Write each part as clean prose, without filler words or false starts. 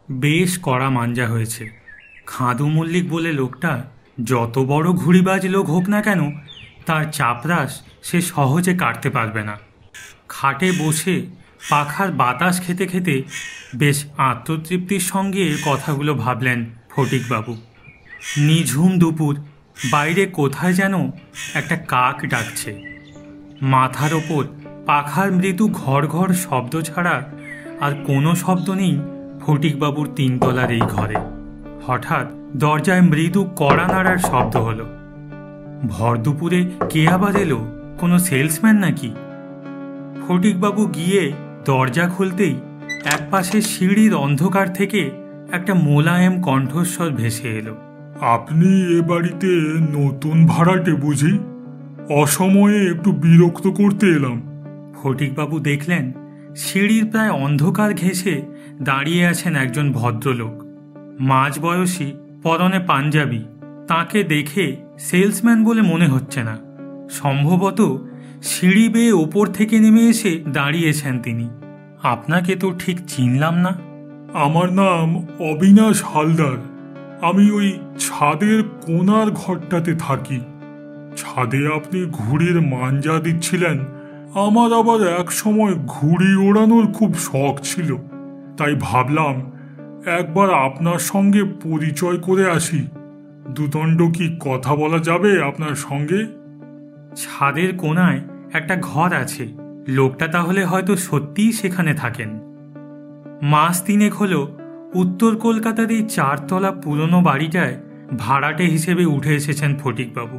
বেশ কড়া মাঞ্জা হয়েছে। খাদু মল্লিক বলে লোকটা যত বড় ঘুড়িবাজ লোক হোক না কেন, তার চাপরাশ সে সহজে কাটতে পারবে না। খাটে বসে পাখার বাতাস খেতে খেতে বেশ আত্মতৃপ্তির সঙ্গে কথাগুলো ভাবলেন ফটিকবাবু। নিঝুম দুপুর, বাইরে কোথায় যেন একটা কাক ডাকছে। মাথার ওপর পাখার মৃদু ঘর ঘর শব্দ ছাড়া আর কোনো শব্দ নেই ফটিকবাবুর তিনতলার এই ঘরে। হঠাৎ দরজায় মৃদু কড়া নাড়ার শব্দ হলো। ভর দুপুরে কে আবার এলো? কোনো সেলসম্যান নাকি? ফটিকবাবু গিয়ে দরজা খুলতেই একপাশে সিঁড়ির অন্ধকার থেকে একটা মোলায়েম কণ্ঠস্বর ভেসে এলো। আপনি এ বাড়িতে নতুন ভাড়াটে বুঝি? অসময়ে একটু বিরক্ত করতে এলাম। ফটিকবাবু দেখলেন সিঁড়ির প্রায় অন্ধকার ঘেঁষে দাঁড়িয়ে আছেন একজন ভদ্রলোক, মাঝবয়সী, পরনে পাঞ্জাবি। তাকে দেখে সেলসম্যান বলে মনে হচ্ছে না। সম্ভবত সিঁড়ি বেয়ে ওপর থেকে নেমে এসে দাঁড়িয়েছেন তিনি। আপনাকে তো ঠিক চিনলাম না। আমার নাম অবিনাশ হালদার। আমি ওই ছাদের কোণার ঘরটাতে থাকি। ছাদে আপনি ঘুড়ির মাঞ্জা দিচ্ছিলেন। আমার আবার এক সময় ঘুড়ি ওড়ানোর খুব শখ ছিল, তাই ভাবলাম একবার আপনার সঙ্গে পরিচয় করে আসি। দুদণ্ড কি কথা বলা যাবে আপনার সঙ্গে? ছাদের কোণায় একটা ঘর আছে। লোকটা তাহলে হয়তো সত্যিই সেখানে থাকেন। মাস তিনেক হলো উত্তর কলকাতার এই 4 তলা পুরনো বাড়িটায় ভাড়াটে হিসেবে উঠে এসেছেন ফটিকবাবু।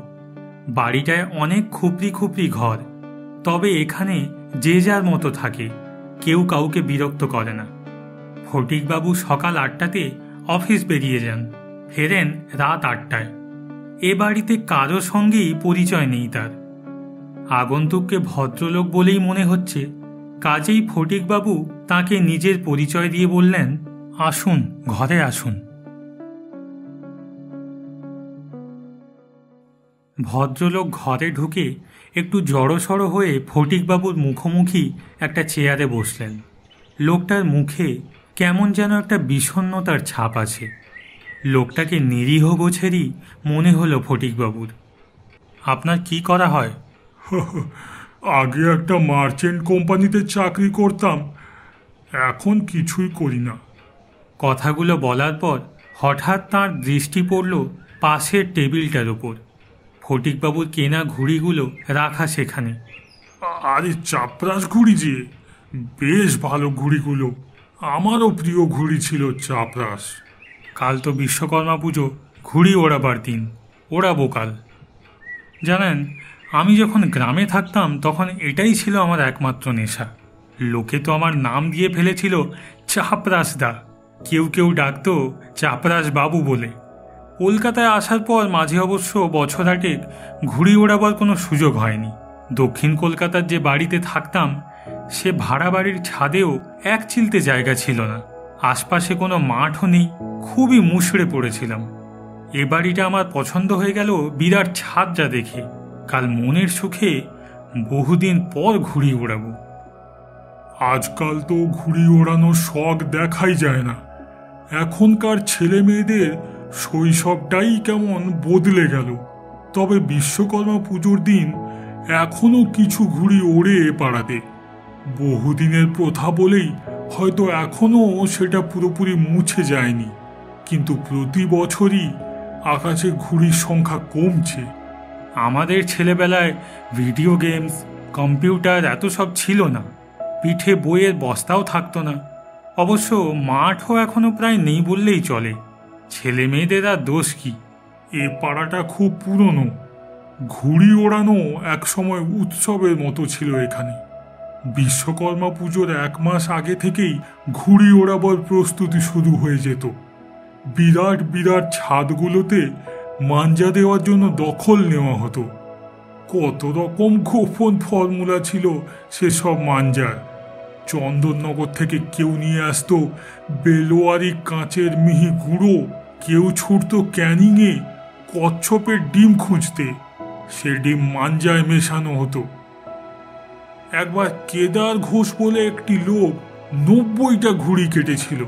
বাড়িটায় অনেক খুপড়ি খুপড়ি ঘর, তবে এখানে যে যার মতো থাকে, কেউ কাউকে বিরক্ত করে না। ফটিকবাবু সকাল 8টাতে অফিস বেরিয়ে যান, ফেরেন রাত 8টায়। এ বাড়িতে কারো সঙ্গেই পরিচয় নেই তার। আগন্তুককে ভদ্রলোক বলেই মনে হচ্ছে, কাজেই ফটিকবাবু তাকে নিজের পরিচয় দিয়ে বললেন, আসুন, ঘরে আসুন। ভদ্রলোক ঘরে ঢুকে একটু জড়সড় হয়ে ফটিকবাবুর মুখোমুখি একটা চেয়ারে বসলেন। লোকটার মুখে কেমন যেন একটা বিষণ্ণতার ছাপ আছে। লোকটাকে নিরীহ গোছেরই মনে হলো ফটিকবাবুর। আপনার কি করা হয়? আগে একটা মার্চেন্ট কোম্পানিতে চাকরি করতাম, এখন কিছুই করি না। কথাগুলো বলার পর হঠাৎ তাঁর দৃষ্টি পড়ল পাশের টেবিলটার ওপর। ফটিকবাবুর কেনা ঘুড়িগুলো রাখা সেখানে। আরে চাপরাস ঘুড়ি যে, বেশ ভালো ঘুড়িগুলো। আমারও প্রিয় ঘুড়ি ছিল চাপরাস। কাল তো বিশ্বকর্মা পুজো, ঘুড়ি ওড়াবার দিন, ওড়াবো কাল। জানেন, আমি যখন গ্রামে থাকতাম তখন এটাই ছিল আমার একমাত্র নেশা। লোকে তো আমার নাম দিয়ে ফেলেছিল চাপরাসদা, কেউ কেউ ডাকতো চাপরাস বাবু বলে। কলকাতায় আসার পর মাঝে অবশ্য বছর 8 ঘুড়ি ওড়াবার কোনো সুযোগ হয়নি। দক্ষিণ কলকাতার যে বাড়িতে থাকতাম সে ভাড়া বাড়ির ছাদেও এক চিলতে জায়গা ছিল না। আশপাশে কোনো মাঠও নেই, খুবই মুষড়ে পড়েছিলাম। এ বাড়িটা আমার পছন্দ হয়ে গেল বিরাট ছাদ যা দেখে। কাল মনের সুখে বহুদিন পর ঘুড়ি ওড়াবো। আজকাল তো ঘুড়ি ওড়ানোর শখ দেখাই যায় না। এখনকার ছেলে মেয়েদের শৈশবটাই কেমন বদলে গেল। তবে বিশ্বকর্মা পুজোর দিন এখনো কিছু ঘুড়ি ওড়ে এ পাড়াতে। বহুদিনের প্রথা বলেই হয়তো এখনো সেটা পুরোপুরি মুছে যায়নি, কিন্তু প্রতি বছরই আকাশে ঘুড়ির সংখ্যা কমছে। আমাদের ছেলেবেলায় ভিডিও গেমস, কম্পিউটার এত সব ছিল না। পিঠে বইয়ের বস্তাও থাকতো না। অবশ্য মাঠও এখনো প্রায় নেই বললেই চলে। ছেলে মেয়েদের আর দোষ কি? এ পাড়াটা খুব পুরনো। ঘুড়ি ওড়ানো একসময় উৎসবের মতো ছিল এখানে। বিশ্বকর্মা পুজোর 1 মাস আগে থেকেই ঘুড়ি ওড়াবার প্রস্তুতি শুরু হয়ে যেত। বিরাট বিরাট ছাদগুলোতে মাঞ্জা দেওয়ার জন্য দখল নেওয়া হতো। কত রকম গোপন ফর্মুলা ছিল সেসব মাঞ্জার। চন্দননগর থেকে কেউ নিয়ে আসতো বেলোয়ারি কাঁচের মিহি গুঁড়ো, কেউ ছুটতো ক্যানিংয়ে কচ্ছপের ডিম খুঁজতে। সে ডিম মাঞ্জায় মেশানো হতো। একবার কেদার ঘোষ বলে একটি লোক 90টা ঘুড়ি কেটেছিল।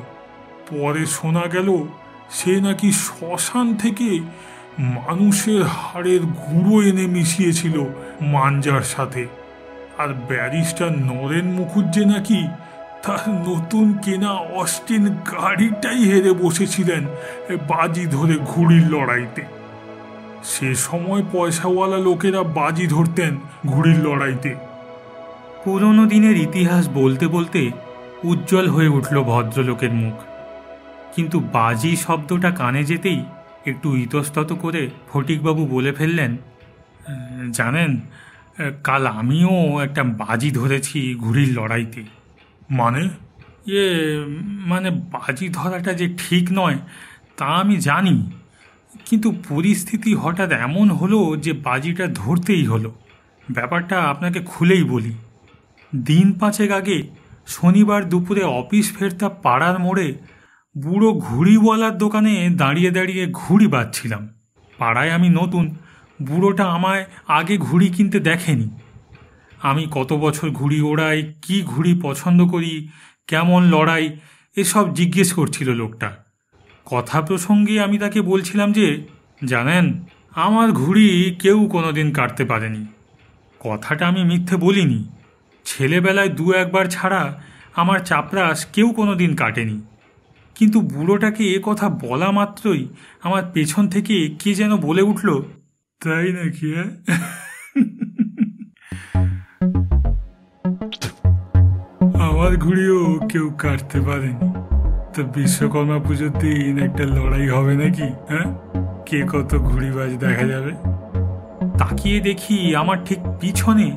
পরে শোনা গেল সে নাকি শ্মশান থেকে মানুষের হাড়ের গুঁড়ো এনে মিশিয়েছিল মাঞ্জার সাথে। আর ব্যারিস্টার নরেন মুখুজ্জে নাকি তার নতুন কেনা অস্টিন গাড়িটাই হেরে বসেছিলেন বাজি ধরে ঘুড়ির লড়াইতে। সে সময় পয়সাওয়ালা লোকেরা বাজি ধরতেন ঘুড়ির লড়াইতে। পুরনো দিনের ইতিহাস বলতে বলতে উজ্জ্বল হয়ে উঠল ভদ্রলোকের মুখ। কিন্তু বাজি শব্দটা কানে যেতেই একটু ইতস্তত করে ফটিকবাবু বলে ফেললেন, জানেন, কাল আমিও একটা বাজি ধরেছি ঘুড়ির লড়াইতে। মানে? মানে বাজি ধরাটা যে ঠিক নয় তা আমি জানি, কিন্তু পরিস্থিতি হঠাৎ এমন হলো যে বাজিটা ধরতেই হলো। ব্যাপারটা আপনাকে খুলেই বলি। দিন 5 আগে শনিবার দুপুরে অফিস ফেরতা পাড়ার মোড়ে বুড়ো ঘুড়িওয়ালার দোকানে দাঁড়িয়ে দাঁড়িয়ে ঘুড়ি বাজছিলাম। পাড়ায় আমি নতুন, বুড়োটা আমায় আগে ঘুড়ি কিনতে দেখেনি। আমি কত বছর ঘুড়ি ওড়াই, কি ঘুড়ি পছন্দ করি, কেমন লড়াই, এসব জিজ্ঞেস করছিল লোকটা। কথা প্রসঙ্গে আমি তাকে বলছিলাম যে, জানেন, আমার ঘুড়ি কেউ কোনোদিন কাটতে পারেনি। কথাটা আমি মিথ্যে বলিনি। ছেলেবেলায় 2-1 ছাড়া আমার চাপরাশ কেউ কোনোদিন কাটেনি। কিন্তু বুড়োটাকে এ কথা বলা মাত্রই আমার পেছন থেকে কে যেন বলে উঠল, তাই নাকি? আমার ঘুড়িও কেউ কাটতে পারেনি। তো বিশ্বকর্মা পুজোর দিন একটা লড়াই হবে নাকি? কে কত ঘুড়িবাজ দেখা যাবে। তাকিয়ে দেখি আমার ঠিক পিছনে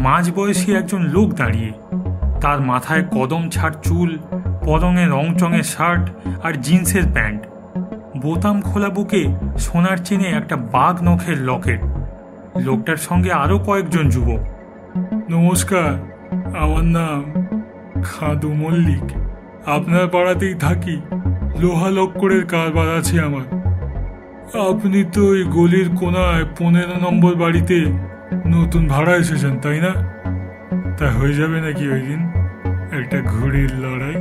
মাঝবয়সী একজন লোক দাঁড়িয়ে। তার মাথায় কদম ছাড় চুল, পরনে রংচঙের শার্ট আর জিন্সের প্যান্ট, বোতাম খোলা বুকে সোনার চেনে একটা বাঘ নখের লকেট। লোকটার সঙ্গে আরও কয়েকজন যুবক। নমস্কার, আমার নাম খাদু মল্লিক। আপনার পাড়াতেই থাকি। লোহা লক্করের কারবার আছে আমার। আপনি তো ওই গলির কোনায় 15 নম্বর বাড়িতে নতুন ভাড়া এসেছেন, তাই না? তা হয়ে যাবে নাকি ওই দিন একটা ঘুড়ির লড়াই?